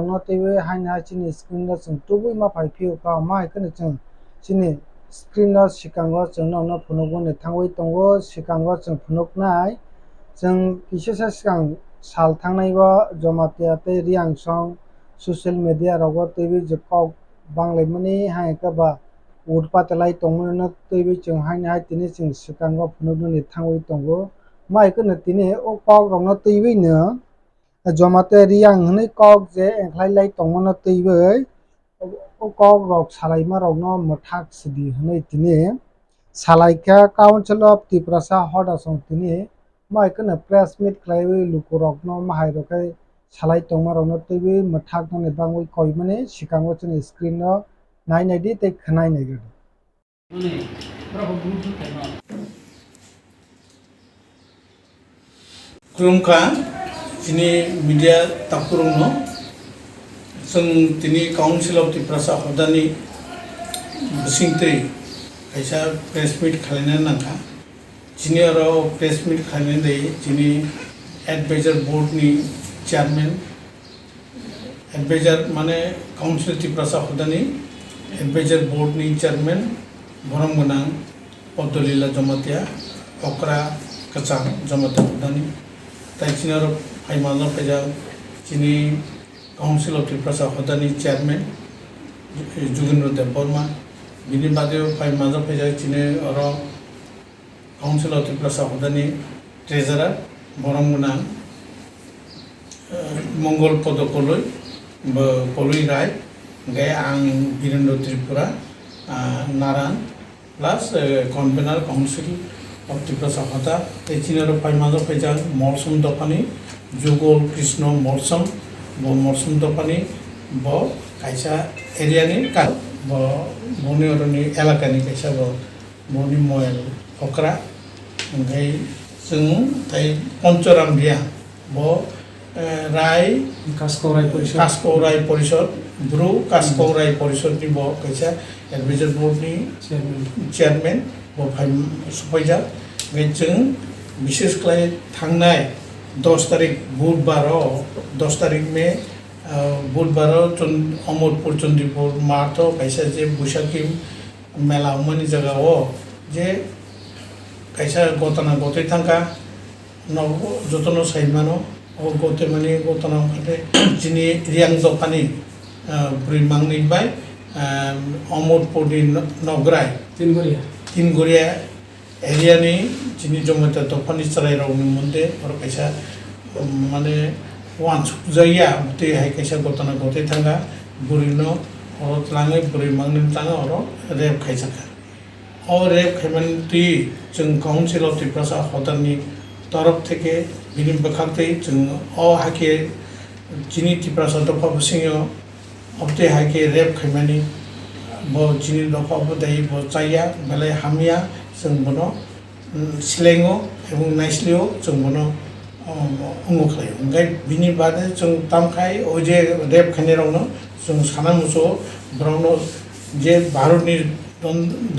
rokno teiwe haina chini screen no chung tubui ma pai phiu ka ma ikene chung chini screen no sikango chung no phunukbo ni thangui tongo sikango chung phunuknai chung kisasa sikang sal thangnai bo jomatia tei riang song social media rogo teiwe je kok banglaimani hai ka ba utpatalai tongmani no teiwe chung haina tini chung sikango phunukbo ni thangui tongo ma ikene tini o kok rokno teiwe no jomate riang hini kok je engkhlailai tongmano teibai o kok rok salaima rokno mothak sidi hini tini salaikha council of Triprasa hodasong tini maikone press meet khlaiwi lukurokno mahai rokai salai tongma rokno teibai mothak nani bangui koimani sikango chini screen no nainai di tei khnai nai gadi Kurungka ini media tapurung no, seng tini Council of Triprasa hodani besingtri, kaisa press meet khalina nangka, jini aro press meet khalina dei, jini advisor board ni chairman, advisor mane Council of Triprasa hodani advisor board ni chairman, borong gunang, Podolila Jomatia, Okra Kacang Jomatia hodani, tai jini aro Haimano Pejang, Chini Council of Triprasa Hodani Chairman, Jugendro Deborma, Bini Badio Haimano Pejang, Chini Oro Council of Triprasa Hodani Treasurer, Borongmunang, Mongol Podopoloi, Poloi Rai, Gaya Ang Birendo Tripura, Naran, plus Convener Council of Triprasa Hoda, Chini Oro Haimano Pejang, Morsum Dopani, Jugol Krishna Morsum, Morsum Dopani, Bo, Kaisa area ni kan, Bo, Boni oroni elakani Kaisa Bo, Boni Moel, Okra, Ngai, Sung, Tai Ponchoram dia, Bo, Rai, Kasko Rai Porishod, Bru, Kasko Rai Porishod ni Bo, Kaisa, Advisor Board ni Chairman, Bo, Phai Supaija, Ngai Sung, Mrs. Clay Thangnai, 10 तारीख बुधबार 10 तारीख में बुधबार Amarpur Chandipur math कैसा जे बुशाकी मेला money जगह हो जे कैसा गोतना गोते थंका न जतनो साइमानो ओ गोते मनी गोतना खाते जिनी रियांग दपानी ब्रिमांगनि बाय अमरपुर नि नगराय तीन गोरिया एरिया नि जिनी जमता दपानी चराय रावनि मुंदे और कैसा माने वान जाया ते हाय कैसा गोतना गोते थांगा बुरिनो और लांगे बुरि मांगनि थांगा और रेप खायसाका और रेप खायमानति जों काउन्सिल अफ त्रिपुरा हदानि तरफ থেকে बिनि बखाते जों अ हाके जिनी त्रिपुरा दफा बसिङो अबते हाके रेप खायमानि बो जिनी दफा बदाय बो जाया माले हामिया जों बनो सिलेङो एबं नाइस्लियो जों बनो उमुखलायो ओंखाय बिनि बादे जों तामखाय ओजे रेप खायनायावनो जों साना मुसो ब्राउनो जे भारतनि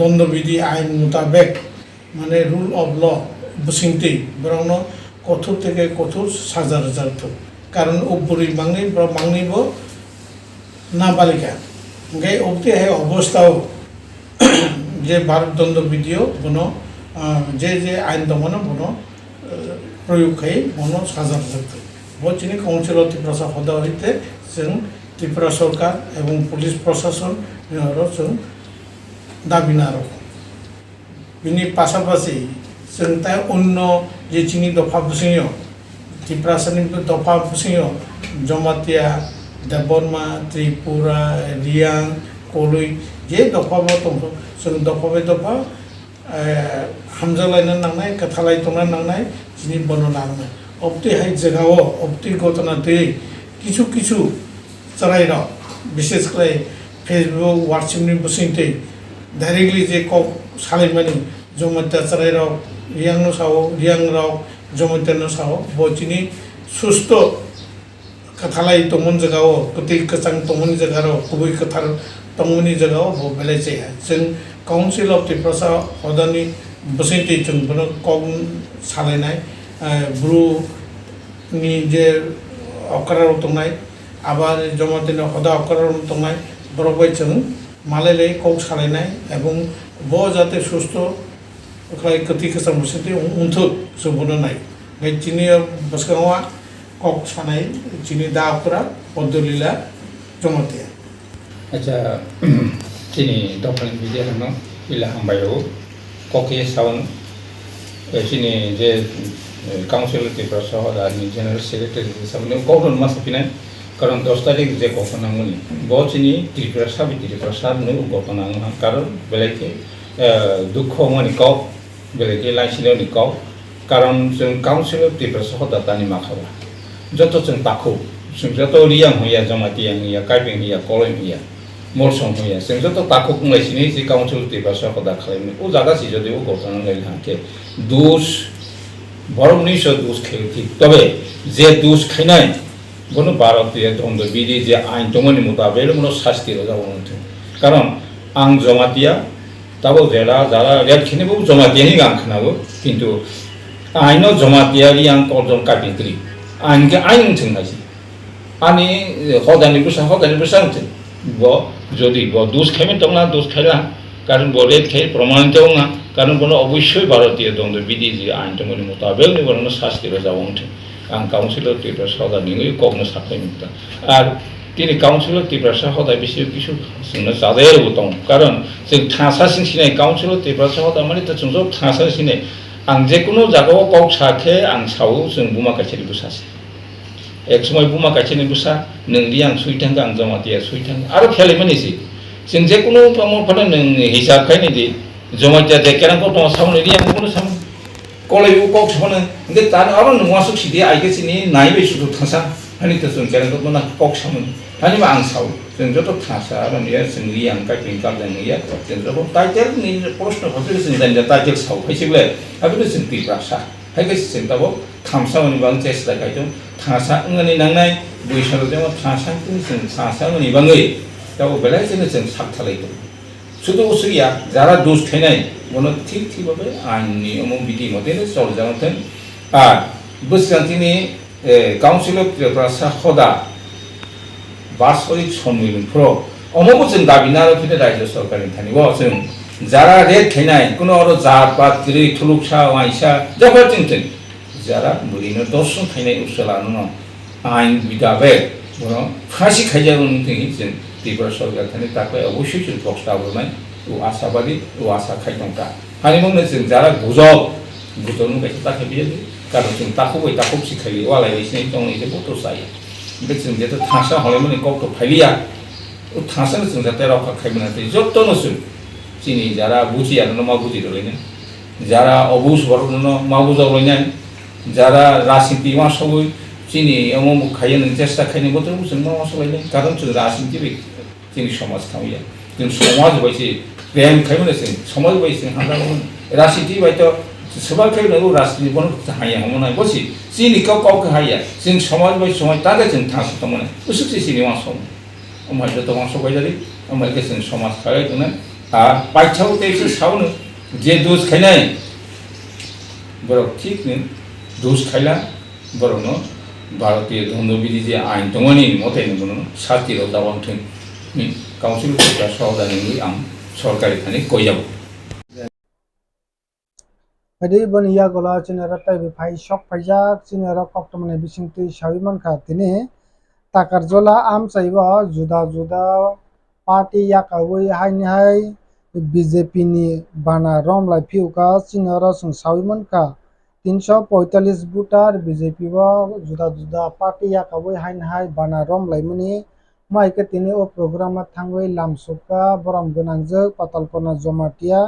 दंडबिधि आइन मुताबिक माने रूल अफ ल बसिंगति ब्राउनो कठोर থেকে कठोर साजा रजारथ कारण उपरि मांगनिबो नाबालिका ओंखाय ओबते है अवस्थाओ जे भारत दंडबिधियो बनो जे आइन दंनो बनो प्रयोग खाई बनो साजा रजारथ बचिनि काउन्सिल अफ त्रिपुरा हदा हইতে जों त्रिपुरा सरकार एवं पुलिस प्रशासन जों दाबि नारो बिनि पासापासि जों ता अन्य जे चिनि दफा बुसिङो त्रिपुरानि दफा बुसिङो जमातिया देबरमा त्रिपुरा रियां कोलुई जे दफा दं जों दफा हामजालायना नांनाय कथालाय तंना नांनाय जिनि बर्णना नांनाय अबति हाय जगाओ अबति घटना दै किछु किछु चराइर विशेष करे फेसबुक व्हाट्सएप नि बसिंते डाइरेक्टली जे को सालायमानि जमत्या चराइर रियांनो साओ रियांग राव जमत्यानो साओ बचिनि सुस्त कथालाय तंमन जगाओ कति कचां तंमनि जगारो गुबै कथार तंमनि जगाओ बो बेलायसे जों काउन्सिल अफ त्रिपुरा हदानि बसिंते जों बनो कम सालायनाय ब्रु नि जे अकराव तंनाय আবার জমাতিनो हदा अकरन तंनाय बरबाय जों मालायलाय कौ सालायनाय एबं ब जाते सुस्थ खाय कति खसा मुसति उन्थु जोबनो नाय बै चिनि बसकावा कक सानाय चिनि दाफोरा पदलीला जमातिया अच्छा चिनि दफान बिदि हनो इला हामबायो कके सावन चिनि जे काउंसिल त्रिपुरा सहदानि जनरल सेक्रेटारि सामने कौन मासपिनाय कारण 10 तारिख जे घटना मुनि बचिनी त्रिपुरा साबि त्रिपुरा साबनो घटना कारण बेलेके दुख मानि कौ बेलेके लाइसिनो कौ कारण जों काउंसिल त्रिपुरा सहदानि माखाबा जत जों ताखौ जों जत रियां होया जमातियां होया काइपिं होया कलम होया मोरसं होया जों जत ताखौ बुंलायसिनि जे काउंसिल त्रिपुरा सहदा खालामनो ओ जागासि जदि ओ घटना गैला हाके दोष बरमनि सो दोष खेलथि तबे जे दोष खाइनाय बनो भारतीय दंड बिदि जे आइन दंनि मुताबिक मनो शास्ति जावोंथो कारण आं जमातिया ताबो जेला जारा रेट खिनेबो जमातियानि गां खनाबो किन्तु आइनो जमातियारि आं कलजन काबिंत्री आइनके आइन थंगासि आनि हदानि बुसा थं ब जदि ब दोष खाइमे दंना दोष खाइला कारण बरे खे प्रमाणित होना कारण बनो अवश्य भारतीय दंड बिदि जे आइन दंनि मुताबिक बनो शास्ति जावोंथो आं काउंसिलर त्रिपुरा सहदानि कगनो साफायमुक्ता आर तिनि काउंसिलर त्रिपुरा सहदा बिसि किसु जोंनो जादायबो दं कारण जों थासा सिंसिनाय काउंसिलर त्रिपुरा सहदा माने त जों थासा सिंसिनाय आं जेकुनु जागायाव कग साखे आं सावो जों बुमा काछारि बुसासि एक समय बुमा काछारि बुसा नोंदि आं सुइथांगा आं जमातिया सुइथांगा आरो फेले मानेसि जों जेकुनु प्रमोफोर नों हिसाब खायनोदि जमातिया जेकेरांखौ दं सावनोदि आं बुंनो सानो कलेबो कक सने दे तार आरो नवासु सिदि आइगेसिनि नायबे सुदु थासा हानि त जों केरांखौ दना कक सामोन हानि मा आं साव जों जत थासा माने जों रियां काइपिं कालजनिया जों जत टाइटेल नि प्रश्न हफे जों दानिया टाइटेल साव फैसिबले आबो जों त्रिपुरासा हाइगेसि जों ताबो थामसावनि बां चेष्टा गायदों थासा ngani नांनाय बैसारो जों थासा जों थासा ngani बाङै ताबो बेलाय जों साबथालायदों सुदु उसुया जारा दोष खाइनाय बनो ठीक ठीक भाबे आइननि अमु बिदि मतेनो चलजागोन आर बोसोरांथिनि काउंसिल अफ त्रिपुरा सहदा बासरिक सम्मेलनफ्राव अमुक जों दाबिना फैदो राज्य सरकारनि थानिबो जों जारा रेट खाइनाय कुनो आरो जात पात गिरि थुलुकसा वाइसा जाफोर जों जारा बुरिनो दर्शन खाइनाय उसलानो आइन बिदाबे बनो फासि खाइजागोन जों त्रिपुरा सरकार थानि ताकय अवश्य जों प्रस्ताव होनाय ও আশাবাদী ও আশা খাইদंका हारिमुनो जों जारा गुजल गायसे ताखे बियो कारण जों ताखौबो ताखौ सिखायो वालाय बिसिनि दं एसे बतो जायो बे जों जेतो थासा हलेमनि कक्ट फाइलिया ओ थासानो जों जाते रखा खाइबनाते जत्तनो जों चिनि जारा बुजियानो मा बुजिदलैनो जारा अबुस बरनो मा बुजावलैनो जारा राजनीति मा सबै चिनि अमु खायनो चेष्टा खायनो बतो जों मा सलायनो कारण जों राजनीति जोंनि समाज थामिया जों समाज बायसे प्रेम खाइमोन जों समाज बायसे हादामोन राजनीति बायतो सबाल खाइनो राजनीति बन हाया हमनाय बसि चिनि काव हाया जों समाज बाय समाज तागे जों थासतमोन उसुसि चिनि मा सम अमाय जतो मा सबायजारि अमाय के जों समाज खालायदोंना आ बायथाव तेसे सावनो जे दोष खाइनाय बर ठीक ने दोष खाइला बरनो भारतीय धनबिदि जे आइन दंनि मते नगुनो साथिरो दावंथों काउंसिल त्रिपुरा सहदानि आं सरकारि थानि गयाव बायदि बनिया गला चिनारा टाइप फाइ शक फाइजा चिनारा कक्टमने बिसिंति साविमान खातिनि ताकारजला आम साइबा जुदा जुदा पार्टी याकावै हाइनि हाइ बीजेपी नि बाना रम लाई फिउका चिनारा सं साविमान खा 345 बुटार बीजेपी वा जुदा जुदा पार्टी याकावै हाइनि हाइ बाना रम लाइमनि माइके तिनि ओ प्रोग्राम थांवै लामसुका बरम गोनांजो पातालकना जमातिया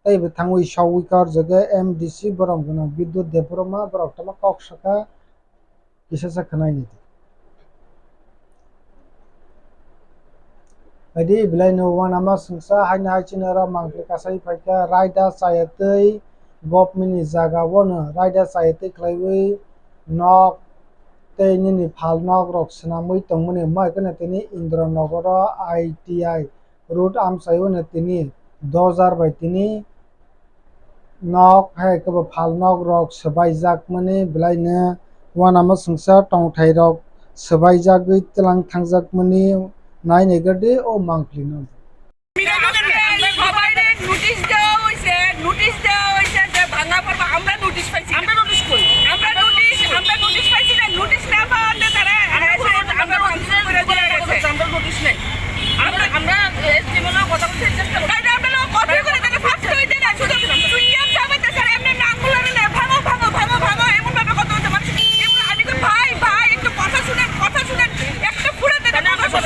तैबो थांवै साविकार जगे एमडीसी बरम गोनां विद्युत देबरमा बरकटमा कक्सका किसासा खनायनि बायदि बिलाइनो वानामा संसा हाइना हाइचिनारा मांगले कासाइ फाइका रायदा सायतै गभमेन्टनि जागावनो रायदा सायतै क्लाइवै नक तैनि फालनक रक्सनामै तंमने माइकने तिनि इन्द्रनगर आईटीआई रूट आमसाइवने तिनि 2000 बाय तिनि नक है कब फालनक रक सबाइजाक मने बिलाइनो वानामा संसा टंथाइ रक sobaijagoi telang thangjak nainegerde o mangplino সবাইরে নোটিশ দেওয়া হয়েছে যে ভাঙা পড়বা আমরা নোটিশ পাইছি আমরা নোটিশ পাইছি না নোটিশ না পাওয়াতে তারা আমরা নোটিশ নেই আমরা এসটিমেলও কথা বলতে চেষ্টা করি তাই আমরা কথা করে তাকে ফাস্ট করে দেন শুধু সুইয়াম সাবাতে স্যার এমনি নামগুলো না ভাঙো এমন ভাবে কথা বলতে মানুষ এমন আমি তো ভাই একটু কথা শুনেন একটা ফুরাতে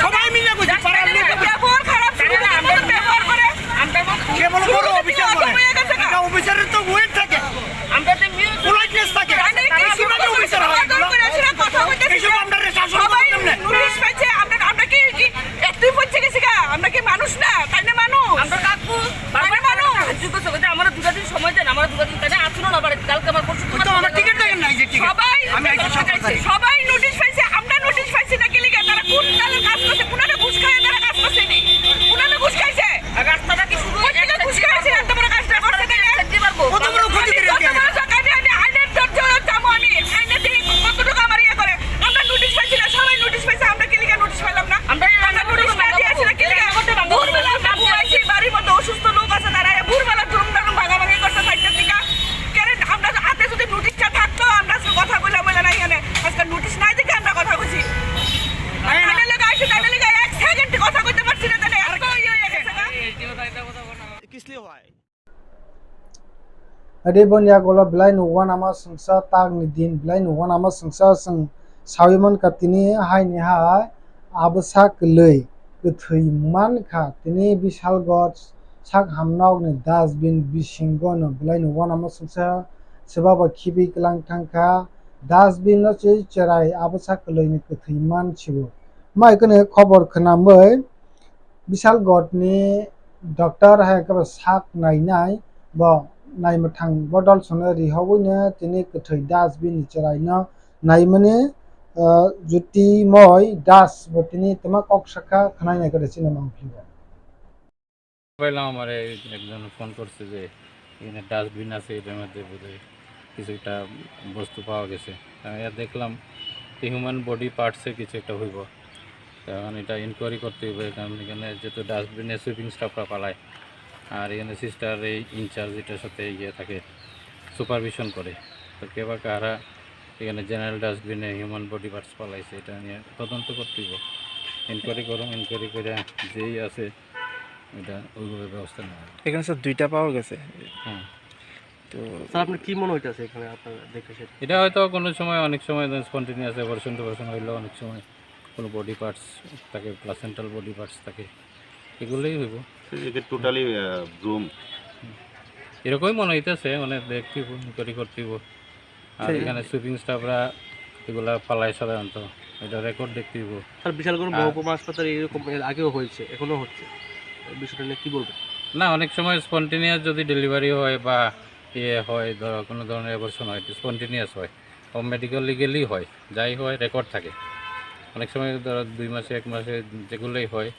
সবাই মিলে বুঝি পারার লোক ব্যবহার খারাপ শুনে আমরা ব্যবহার করে আমরা কেবল বড় অফিসার বলে এটা অফিসারের তো ওয়েট থাকে আমরা তো পোলাইটনেস থাকে কিভাবে অফিসার হয় কথা বলতে এসব আমরা শাসন করতে না নোটিশ পাইছে আমরা কি অ্যাক্টিভ হচ্ছে গেছে আমরা কি মানুষ না তাই না মানুষ আমরা কাকু মানুষ যুগ সবাই আমরা দুটা দিন সময় দেন আমরা দুটা দিন তাই আসুন না পারে কালকে আমার পরশু তো আমরা টিকিট দেখেন নাই যে টিকিট সবাই নোটিশ পাইছে আমরা নোটিশ পাইছি না কি লিখে তারা কোন কালে কাজ করছে কোনারে ঘুষ খায় তারা কাজ করছে নি কোনারে ঘুষ খাইছে রাস্তাটা কি শুরু হয়ে গেছে ঘুষ খাইছে এত বড় কাজটা করতে গেলে দেখতে পারবো কত বড় ক্ষতি করে আমি আইনের দরজা যাবো আমি আইনে দেখি কতটুকু আমার ইয়ে করে আমরা নোটিশ পাইছি না সবাই নোটিশ পাইছে আমরা কি লিখে নোটিশ পাইলাম না আমরা নোটিশ না দিয়েছি না কি লিখে ভোরবেলা আমরা ঘুমাইছি বাড়ির মধ্যে অসুস্থ লোক আছে তারা ভোরবেলা ধুম ভাগাভাগি করতে চারটার দিকে কেন আমরা হাতে যদি নোটিশটা থাকতো আমরা কথা বললাম বলে না এখানে আজকে নোটিশ নাই দেখে আমরা কথা বলছি এক সেকেন্ড কথা কইতে পারছি না তাহলে আর কই হয়ে গেছে না কিসলি হয় ade bon ya gola blai no wan ama sungsa tag ni din blai no wan ama sungsa sung sawiman ka tini hai ni hai absa klei gthei man kha tini bishal god sak hamnauk ni dustbin bisingo no blai no wan ama sungsa seba ba khibi klang thangkha dustbin no che cherai absa klei ni gthei man chibo mai kene khobor khnambai bishal god ni doctor hai ka sak nainai bo naimthang bodol sone rihawoine tini gthei dustbin ni cheraino naimane juti moi das bo tini tama kok shakha khnai nai করে চিনে মাংফিব পাইলাম আমারে একজন phone করছে যে এখানে dustbin আছে এটার মধ্যে বোধহয় কিছু একটা বস্তু পাওয়া গেছে আমি দেখলাম হিউম্যান বডি পার্টসের কিছু একটা হইব তখন এটা ইনকোয়ারি করতে হবে কারণ এখানে যেহেতু ডাস্টবিনে সুইপিং স্টাফরা পালায় আর এখানে সিস্টার এই ইনচার্জ এটার সাথে ইয়ে থাকে সুপারভিশন করে তো কে বা কারা এখানে জেনারেল ডাস্টবিনে হিউম্যান বডি পার্টস পালাইছে এটা নিয়ে তদন্ত করতে হবে ইনকোয়ারি করুন ইনকোয়ারি করে যেই আছে এটা ওইভাবে ব্যবস্থা নেওয়া হবে। এখানে স্যার দুইটা পাওয়া গেছে হ্যাঁ তো স্যার আপনার কি মনে হইতেছে এখানে আপনার দেখে সেটা এটা হয়তো কোনো সময় অনেক সময় স্পন্টেনিয়াস অপারেশন টপারেশন হইলেও অনেক সময় কোনো বডি পার্টস থাকে প্লাসেন্টাল বডি পার্টস থাকে এগুলোই হইব টোটালি রুম এরকমই মনে হইতেছে মানে দেখতে ইনকোয়ারি করতে আর এখানে সুইপিং স্টাফরা এগুলা পালায় সাধারণত এটা রেকর্ড দেখতে হইব স্যার বিশালগড় মহকুমা হাসপাতালে এরকম এর আগেও হয়েছে এখনো হচ্ছে এই বিষয়টা নিয়ে কি বলবেন না অনেক সময় স্পন্টেনিয়াস যদি ডেলিভারি হয় বা ইয়ে হয় ধরো কোনো ধরনের অপারেশন হয় স্পন্টেনিয়াস হয় ও মেডিকেল লিগেলি হয় যাই হয় রেকর্ড থাকে অনেক সময় ধরো 2 মাসে 1 মাসে যেগুলোই হয়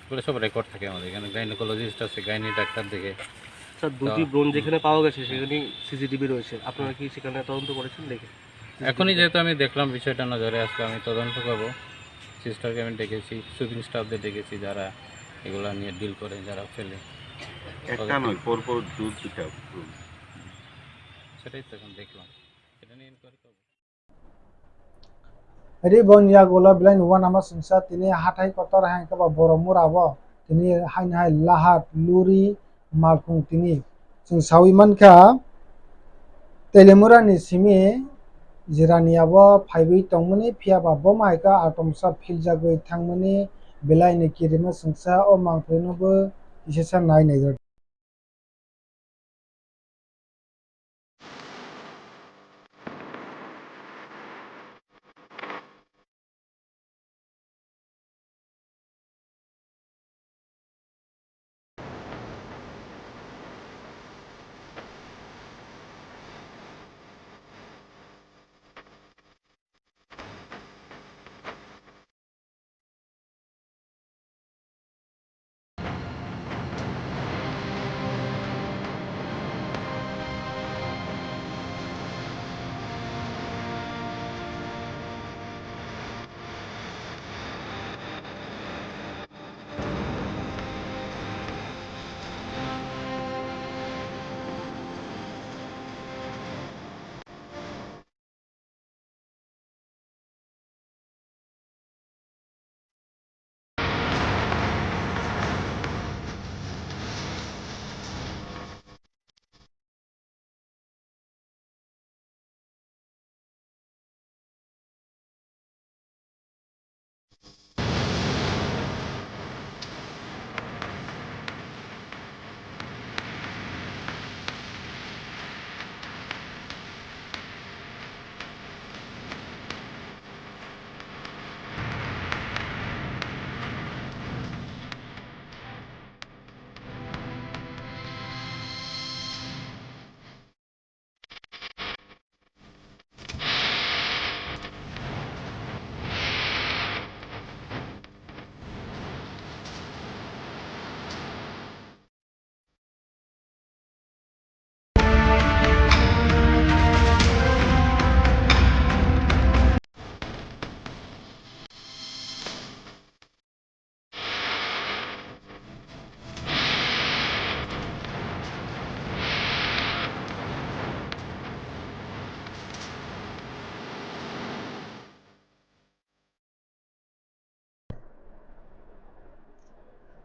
এগুলো সব রেকর্ড থাকে আমাদের এখানে গাইনোকোলজিস্ট আছে গাইনি ডাক্তার দেখে স্যার দুটি ব্রোন যেখানে পাওয়া গেছে সেখানে সিসিটিভি রয়েছে আপনারা কি সেখানে তদন্ত করেছেন দেখে এখনই যেহেতু আমি দেখলাম বিষয়টা নজরে আসলে আমি তদন্ত করবো সিস্টারকে আমি ডেকেছি সুইপিং স্টাফদের ডেকেছি যারা এগুলো নিয়ে ডিল করে যারা ফেলে একটা নয় পরপর দুটা রুম সেটাই তো এখন দেখলাম এটা নিয়ে ইনকোয়ারি করবো ade bon ya gola blai no wan ama sungsa tini hatai kotor hai ka ba boromur abo tini hai hai lahat luri malkung tini sung sawiman kha telemura ni simi jirani abo phaibi tongmani phia ba bo mai ka atomsa philjagoi thangmani belai ni kirima sungsa o mangpheno bo isesa nai nei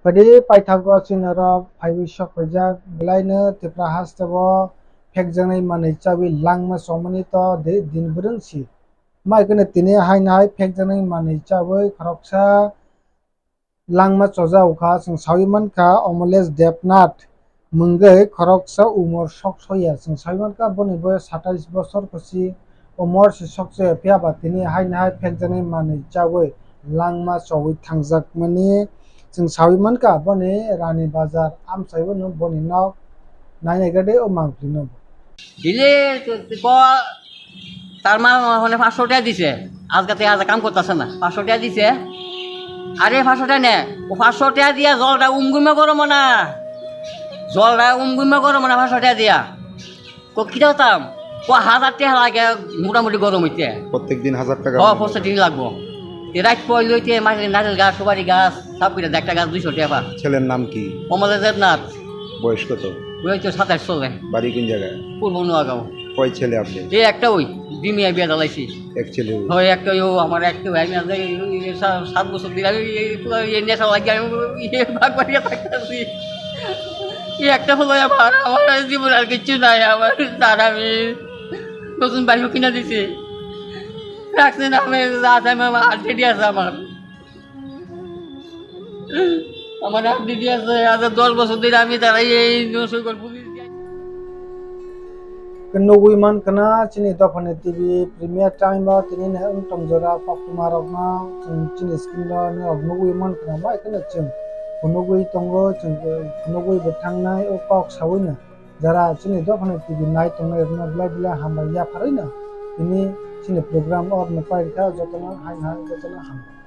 Padi paithago sinara phaibishok pajak belaino tipra hastabo phekjanai manui chabi langma somani to de dinbrungsi mai kene tini hainai phekjanai manui chabai khoroksa langma choja ukha sing sawimanka Omoles Debnath munggai khoroksa umor soksoya sing sawimanka boni boy 27 bochor kosi umor si sokse phiaba tini hainai phekjanai manui chabai langma chowi thangjak sing sawimanka boni Rani Bazar amsaibo no boni nok nainagade o mangplino দিলে তো তার মা মানে 500 টাকা দিছে আজকে থেকে আজ কাম করতেছে না 500 টাকা দিছে আরে 500 টাকা নে ও 500 টাকা দিয়া জলটা উমগুমে গরম না জলটা উমগুমে গরম না 500 টাকা দিয়া কো কি দাম কো 1000 টাকা লাগে মোটামুটি গরম হইতে প্রত্যেকদিন 1000 টাকা প্রত্যেকদিন লাগবো রাত পয় লইতে মাঝে নারকেল গাছ সুপারি গাছ সব কিছু একটা গাছ 200 টাকা ছেলের নাম কি অমলেশ দেবনাথ বয়স কত ওই তো 27 চলে বাড়ি কোন জায়গায় পূর্ব নোয়াগাঁও কয় ছেলে আপনি এই একটা ওই ডিমিয়া বিয়া জ্বালাইছি এক ছেলে হয় একটা আমার একটা আমি 7 বছর দিন আমি এই নেশা লাগে আমি ভাগ বাড়িয়ে থাকতেছি একটা হলো আমার জীবন আর কিছু নাই আমার তার আমি নতুন বাড়িও কিনা দিছি রাখছি না আমি আটটি আছে আমার আটটি আছে আজ 10 বছর দিন আমি তারাই এই নসুকর police Kenugui man kena chini dofane TV Premier Time ba tini ne tong jora pakuma rokna chini screen ba ne nugui man kena ba kena chung nugui tongo chung nugui bethangnai o kok sawina jara chini dofane TV nai tongnai na bla hamba ya pharina ini chini program or napai ka jotona hai jotona hamba